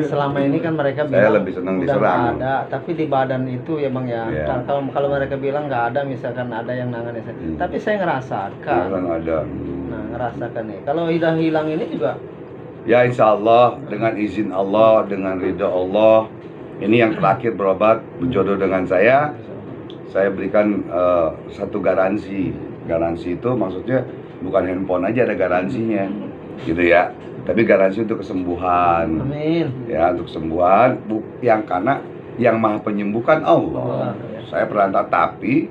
selama ini kan mereka Saya bilang lebih senang udah diserang. nggak ada, tapi di badan itu ya bang ya. Iya. Kalau mereka bilang nggak ada, misalkan ada yang nangani saya, tapi saya ngerasakan. Kan ada. Nah, ngerasakan nih. Kalau udah hilang ini juga. Ya insya Allah dengan izin Allah, dengan ridho Allah, ini yang terakhir berobat berjodoh dengan saya berikan satu garansi. Garansi itu maksudnya bukan handphone aja ada garansinya, gitu ya. Tapi garansi untuk kesembuhan. Amin. Ya, untuk kesembuhan yang karena yang maha penyembuhkan Allah. Saya perantara, tapi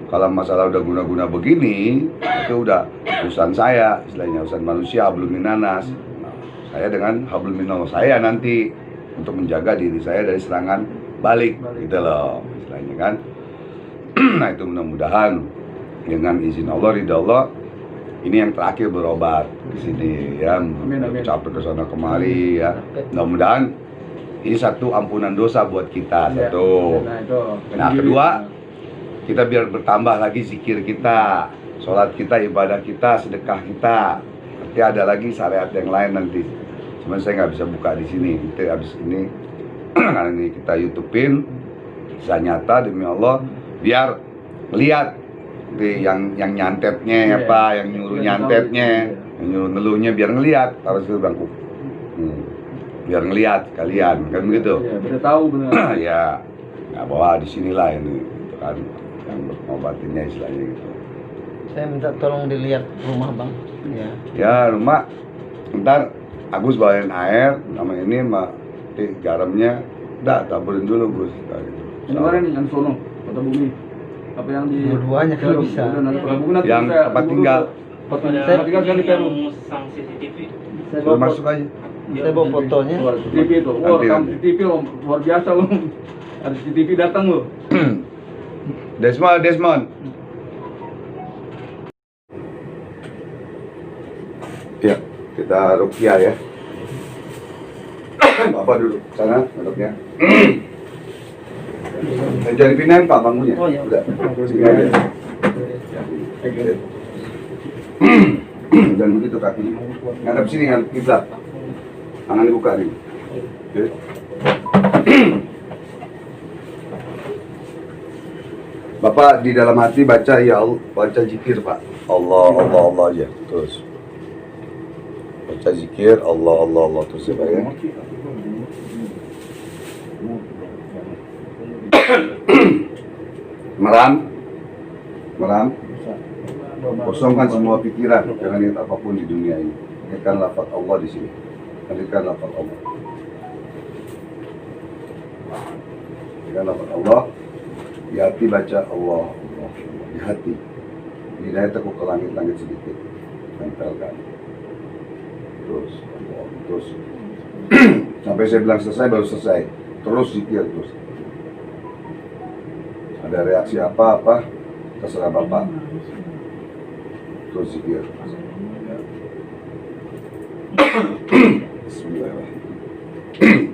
kalau masalah udah guna-guna begini, itu udah urusan saya, istilahnya urusan manusia, hablum minanas. Nah, saya dengan hablum minallah saya nanti untuk menjaga diri saya dari serangan balik, gitu loh, istilahnya kan. Nah itu mudah-mudahan dengan izin Allah, ridha Allah, ini yang terakhir berobat di sini ya, capek ke sana kemari ya. Mudah-mudahan ini satu ampunan dosa buat kita, satu. Nah kedua, kita biar bertambah lagi zikir kita, sholat kita, ibadah kita, sedekah kita. Nanti ada lagi syariat yang lain nanti. Cuman saya nggak bisa buka di sini. Nanti habis ini karena ini kita YouTubein, bisa nyata demi Allah, biar lihat yang nyantetnya apa, yang nyuruh nyantetnya, yang nyuruh ngeluhnya, biar ngelihat harus itu bangku. Biar ngelihat kalian kan begitu. Iya, biar tahu benar. Ya, nggak bawa di sinilah ini, gitu kan, yang ngobatinnya istilahnya gitu. Saya minta tolong dilihat rumah bang. Ya. Ya rumah, ntar Agus bawain air, sama ini garamnya, dah taburin dulu Gus. Ini mana nih yang sono, kota bumi? Apa yang di? Dua-duanya kalau bisa. Yang tempat tinggal. Tempat tinggal kan di Peru. CCTV. Suruh masuk aja. Saya bawa fotonya. CCTV itu, wah rekam CCTV luar biasa loh. Ada CCTV datang loh. Desmond. Ya, kita ruqyah ya. Bapak duduk sana, duduknya. Jangan dipindahin Pak bangkunya. Oh, iya. Udah. Sini aja. Dan begitu kakinya. Ngadep sini kan kiblat. Tangan dibuka nih. Oke. Bapak di dalam hati baca ya Allah, baca zikir Pak. Allah aja terus. Baca zikir Allah terus ya Pak ya. Meram. Kosongkan semua pikiran, jangan lihat apapun di dunia ini. Ingatkan lafaz Allah di sini. Ingatkan lafaz Allah. Ingatkan lafaz Allah. Di hati baca Allah. Di hati. Hidayah tekuk ke langit-langit sedikit. Tempelkan. Terus. Sampai saya bilang selesai baru selesai. Terus zikir terus. Ada reaksi apa-apa, terserah Bapak. Terus zikir. Bismillahirrahmanirrahim.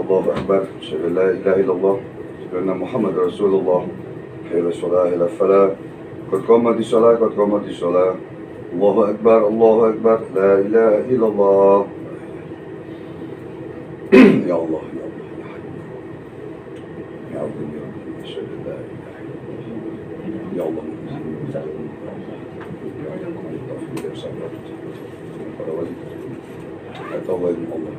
Allahu Akbar. Asyhadu an la ilaha illallah. Karena Muhammad Rasulullah. Hayya shalah ila falah. Qad qamatis shalah. Allahu Akbar. La ilaha illallah. Ya Allah. Ya Allah. Asyhadu an la ilaha illallah. Ya Allah. Allah.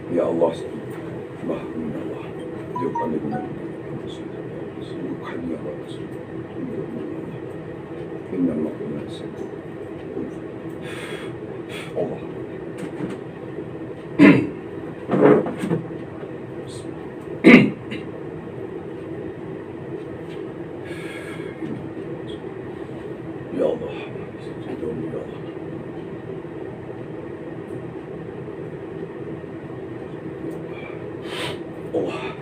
Ya Allah. Subhanallah. Dia paling benar. Subhanallah ya Allah. Inna Allah Allah. Ya Allah. Allah.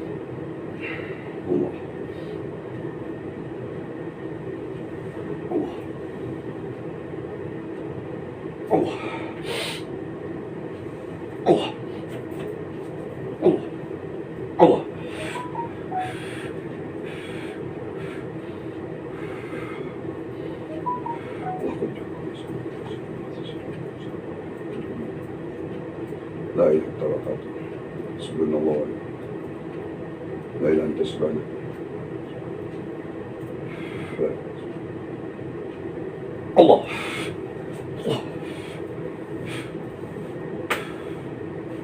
Allah. Allah. Allah. Allah. La ilaha illallah. Subhanallah. La ilaha illa subhanak. Allah. Allah.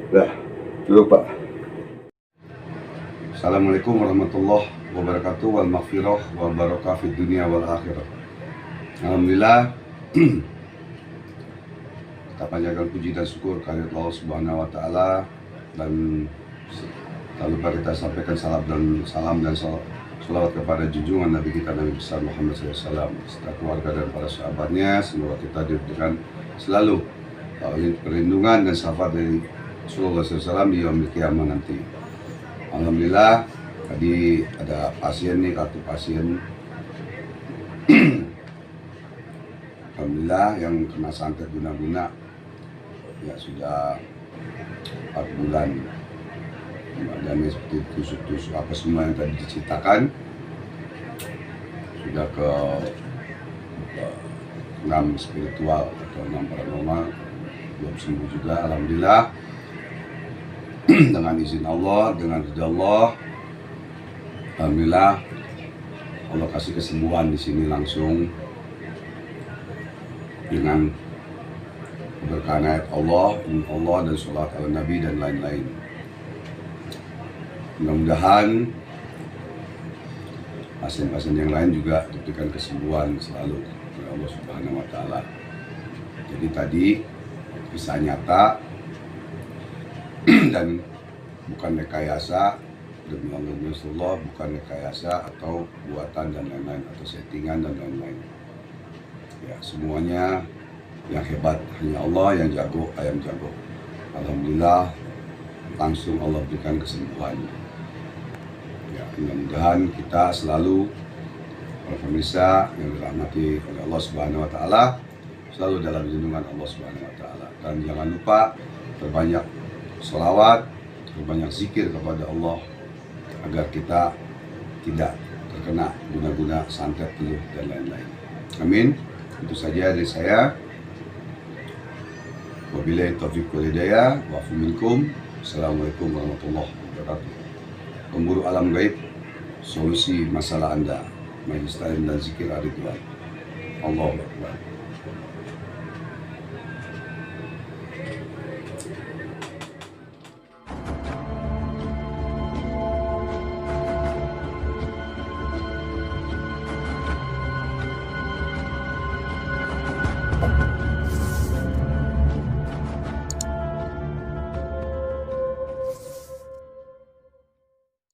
Dah, duduk Pak. Assalamualaikum warahmatullahi wabarakatuh, wal maghfirah wal barakah fid dunia wal akhirah. Alhamdulillah, kita panjatkan puji dan syukur kehadirat Allah Subhanahu wa taala, dan tak lupa kita sampaikan salam dan salawat kepada junjungan Nabi kita Nabi besar Muhammad SAW, serta keluarga dan para sahabatnya. Semoga kita diberikan selalu perlindungan dan syafaat dari Rasulullah SAW di yaumil qiyamah nanti. Alhamdulillah, tadi ada pasien nih, kartu pasien. Alhamdulillah yang kena santet guna-guna ya sudah 4 bulan. Badannya seperti tusuk-tusuk apa semua yang tadi diceritakan, sudah ke 6 spiritual atau 6 paranormal, belum sembuh juga. Alhamdulillah, dengan izin Allah, dengan ridha Allah, alhamdulillah Allah kasih kesembuhan di sini langsung dengan keberkahan ayat Allah dan sholat ala Nabi dan lain-lain. Mudah-mudahan pasien-pasien yang lain juga diberikan kesembuhan selalu oleh Allah Subhanahu wa taala. Jadi tadi kisah nyata dan bukan rekayasa, demi Allah bukan rekayasa atau buatan dan lain-lain atau settingan dan lain-lain. Ya, semuanya yang hebat hanya Allah, yang jago ayam jago. Alhamdulillah langsung Allah berikan kesembuhan. Ya, mudah-mudahan kita selalu, para pemirsa yang dirahmati oleh Allah Subhanahu wa taala, selalu dalam lindungan Allah Subhanahu wa taala. Dan jangan lupa perbanyak sholawat, perbanyak zikir kepada Allah agar kita tidak terkena guna-guna santet, peluh dan lain-lain. Amin. Itu saja dari saya. Wabillahi taufiq wal hidayah wa afu minkum. Assalamualaikum warahmatullahi wabarakatuh. Pemburu alam gaib, solusi masalah Anda. Majelis Taklim dan Zikir Ar-Ridwan. Allahu Akbar.